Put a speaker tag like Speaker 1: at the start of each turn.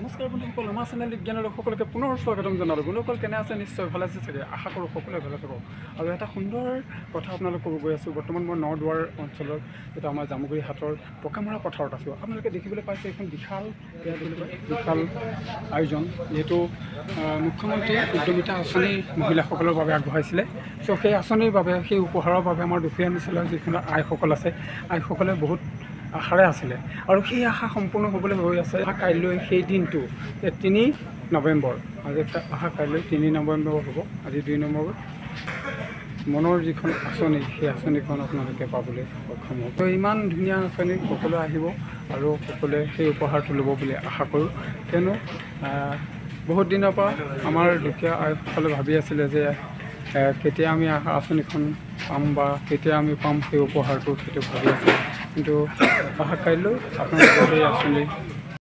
Speaker 1: নমস্কাৰ বন্ধুসকল, আমাৰ চেনেল বিজ্ঞানৰ সকলোকে পুনৰ স্বাগতম জনালোঁ। বন্ধুসকল কেনে আছে? নিশ্চয় ভালে আছে চাগে, আশা কৰোঁ সকলোৱে ভালে থাকক। আৰু এটা সুন্দৰ কথা আপোনালোক ক'ব গৈ আছোঁ। বৰ্তমান মই নদুৱাৰ অঞ্চলৰ যিটো আমাৰ জামুগুৰি হাটৰ পকামৰা পথাৰত আছোঁ। আপোনালোকে দেখিবলৈ পাইছে এখন বিশাল আয়োজন, যিহেতু মুখ্যমন্ত্ৰী উদ্যমিতা আঁচনি মহিলাসকলৰ বাবে আগবঢ়াইছিলে। চ' সেই আঁচনিৰ বাবে, সেই উপহাৰৰ বাবে আমাৰ দুখীয়া নিচলা যিখিনি আইসকল আছে, আইসকলে বহুত আশাৰে আছিলে আৰু সেই আশা সম্পূৰ্ণ হ'বলৈ হৈ আছে। কাইলৈ সেই দিনটো 3 নৱেম্বৰ, আজি অহা কাইলৈ 3 নৱেম্বৰ হ'ব। আজি 2 নম্বৰ। মনৰ যিখন আঁচনি, সেই আঁচনিখন আপোনালোকে পাবলৈ সক্ষম হ'ব। তো ইমান ধুনীয়া আঁচনি, সকলোৱে আহিব আৰু সকলোৱে সেই উপহাৰটো ল'ব বুলি আশা কৰোঁ। কিয়নো বহুত দিনৰ পৰা আমাৰ দুখীয়া আইসকলে ভাবি আছিলে যে কেতিয়া আমি আঁচনিখন পাম বা কেতিয়া আমি পাম সেই উপহাৰটো, সেইটো ভাবি আছোঁ। কিন্তু অহা কাইলৈ আপোনালোকে সেই আঁচনি